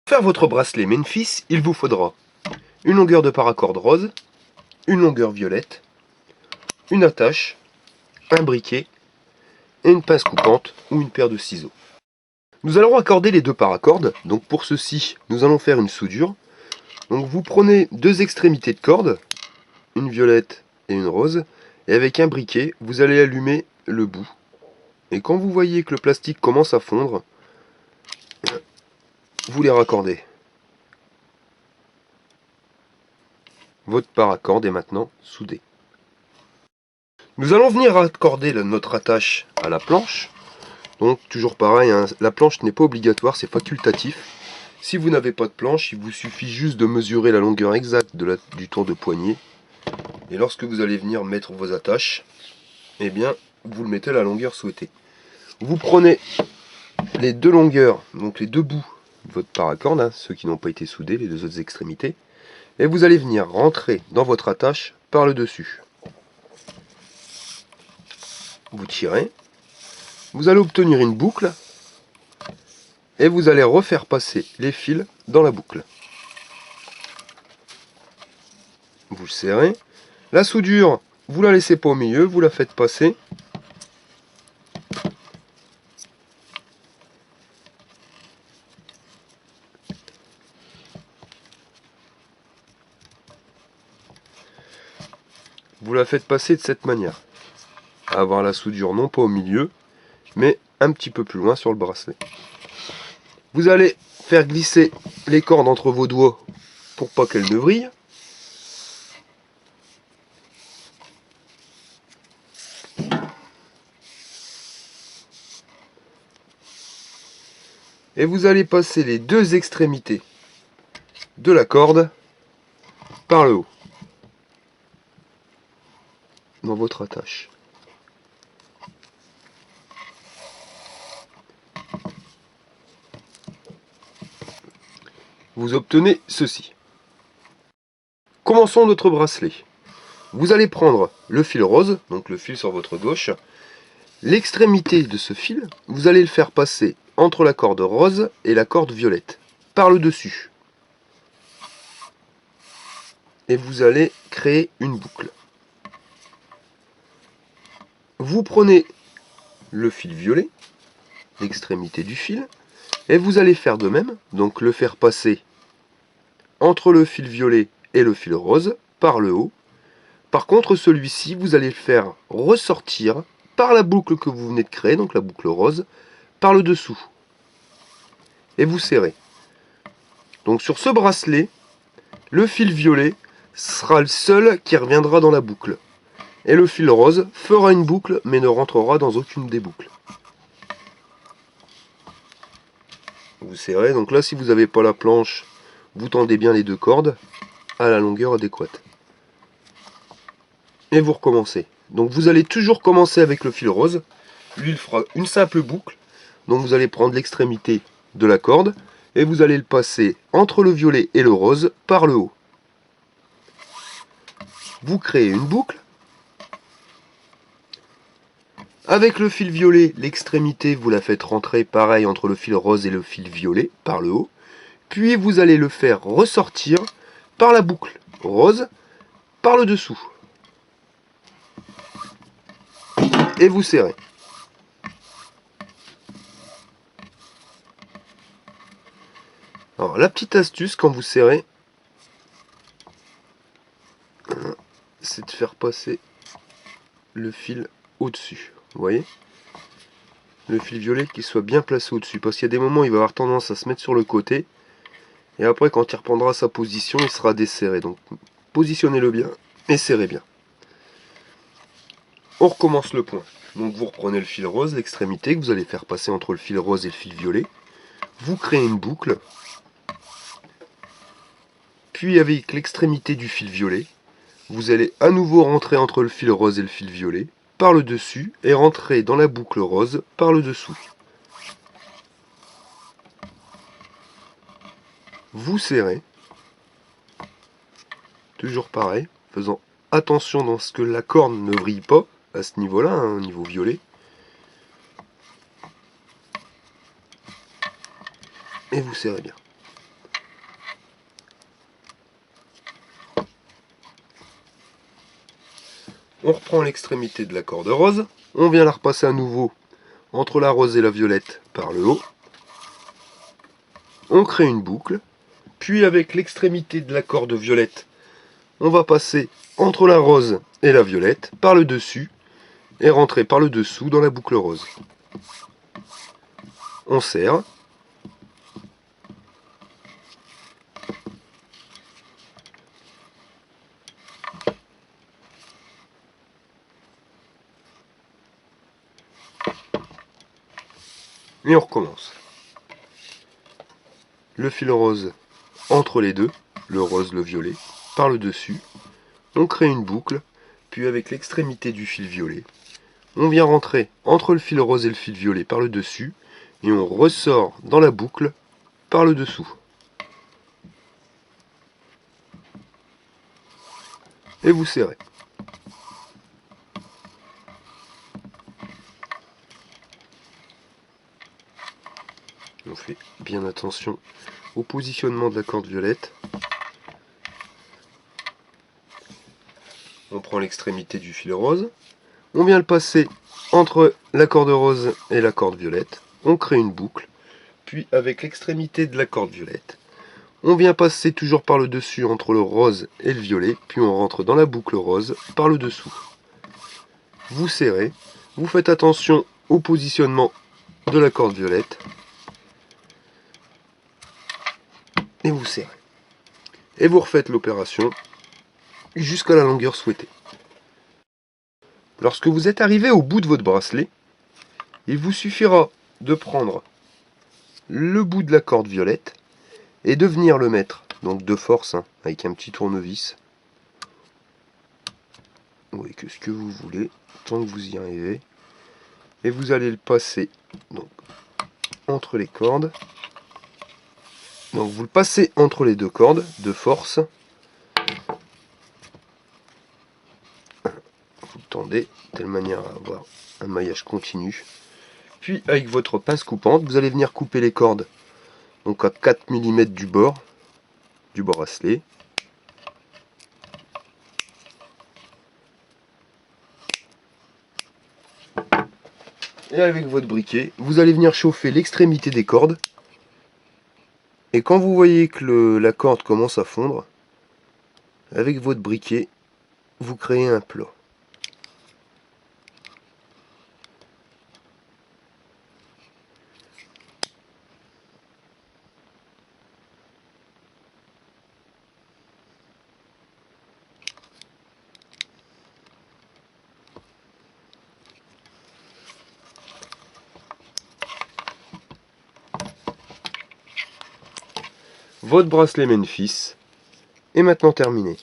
Pour faire votre bracelet Memphis, il vous faudra une longueur de paracorde rose, une longueur violette, une attache, un briquet et une pince coupante ou une paire de ciseaux. Nous allons raccorder les deux paracordes, donc pour ceci, nous allons faire une soudure. Donc vous prenez deux extrémités de corde, une violette et une rose, et avec un briquet, vous allez allumer le bout. Et quand vous voyez que le plastique commence à fondre, vous les raccordez. Votre paracorde est maintenant soudé. Nous allons venir raccorder notre attache à la planche. Donc toujours pareil, hein, la planche n'est pas obligatoire, c'est facultatif. Si vous n'avez pas de planche, il vous suffit juste de mesurer la longueur exacte du tour de poignet. Et lorsque vous allez venir mettre vos attaches, eh bien, vous le mettez à la longueur souhaitée. Vous prenez les deux longueurs, donc les deux bouts de votre paracorde, hein, ceux qui n'ont pas été soudés, les deux autres extrémités, et vous allez venir rentrer dans votre attache par le dessus. Vous tirez, vous allez obtenir une boucle, et vous allez refaire passer les fils dans la boucle. Vous serrez. La soudure, vous la laissez pas au milieu, vous la faites passer. Vous la faites passer de cette manière. Avoir la soudure non pas au milieu, mais un petit peu plus loin sur le bracelet. Vous allez faire glisser les cordes entre vos doigts pour pas qu'elles ne vrillent. Et vous allez passer les deux extrémités de la corde par le haut dans votre attache. Vous obtenez ceci. Commençons notre bracelet. Vous allez prendre le fil rose, donc le fil sur votre gauche. L'extrémité de ce fil, vous allez le faire passer entre la corde rose et la corde violette, par le dessus. Et vous allez créer une boucle. Vous prenez le fil violet, l'extrémité du fil, et vous allez faire de même, donc le faire passer entre le fil violet et le fil rose, par le haut. Par contre, celui-ci, vous allez le faire ressortir par la boucle que vous venez de créer, donc la boucle rose, par le dessous. Et vous serrez. Donc sur ce bracelet, le fil violet sera le seul qui reviendra dans la boucle. Et le fil rose fera une boucle, mais ne rentrera dans aucune des boucles. Vous serrez, donc là si vous n'avez pas la planche, vous tendez bien les deux cordes à la longueur adéquate. Et vous recommencez. Donc vous allez toujours commencer avec le fil rose. Lui il fera une simple boucle. Donc vous allez prendre l'extrémité de la corde et vous allez le passer entre le violet et le rose par le haut. Vous créez une boucle. Avec le fil violet, l'extrémité, vous la faites rentrer pareil entre le fil rose et le fil violet par le haut. Puis vous allez le faire ressortir par la boucle rose par le dessous. Et vous serrez. Alors la petite astuce quand vous serrez, c'est de faire passer le fil au-dessus. Vous voyez? Le fil violet qui soit bien placé au-dessus. Parce qu'il y a des moments où il va avoir tendance à se mettre sur le côté. Et après quand il reprendra sa position, il sera desserré. Donc positionnez-le bien et serrez bien. On recommence le point. Donc vous reprenez le fil rose, l'extrémité que vous allez faire passer entre le fil rose et le fil violet. Vous créez une boucle. Puis avec l'extrémité du fil violet, vous allez à nouveau rentrer entre le fil rose et le fil violet, par le dessus, et rentrer dans la boucle rose par le dessous. Vous serrez, toujours pareil, faisant attention dans ce que la corne ne vrille pas, à ce niveau-là, hein, au niveau violet. Et vous serrez bien. on reprend l'extrémité de la corde rose, on vient la repasser à nouveau entre la rose et la violette par le haut, on crée une boucle, puis avec l'extrémité de la corde violette, on va passer entre la rose et la violette par le dessus et rentrer par le dessous dans la boucle rose. On serre. Et on recommence. Le fil rose entre les deux, le rose, le violet, par le dessus. On crée une boucle, puis avec l'extrémité du fil violet, on vient rentrer entre le fil rose et le fil violet par le dessus, et on ressort dans la boucle par le dessous. Et vous serrez. On fait bien attention au positionnement de la corde violette. On prend l'extrémité du fil rose, on vient le passer entre la corde rose et la corde violette, on crée une boucle, puis avec l'extrémité de la corde violette, on vient passer toujours par le dessus entre le rose et le violet, puis on rentre dans la boucle rose par le dessous. Vous serrez, vous faites attention au positionnement de la corde violette, et vous serrez. Et vous refaites l'opération jusqu'à la longueur souhaitée. Lorsque vous êtes arrivé au bout de votre bracelet, il vous suffira de prendre le bout de la corde violette et de venir le mettre, donc de force, avec un petit tournevis, oui, que ce que vous voulez, tant que vous y arrivez, et vous allez le passer donc entre les cordes. Donc vous le passez entre les deux cordes de force. Vous le tendez de telle manière à avoir un maillage continu. Puis avec votre pince coupante, vous allez venir couper les cordes donc à 4 mm du bracelet. Et avec votre briquet, vous allez venir chauffer l'extrémité des cordes. Et quand vous voyez que la corde commence à fondre, avec votre briquet, vous créez un plat. Votre bracelet Memphis est maintenant terminé.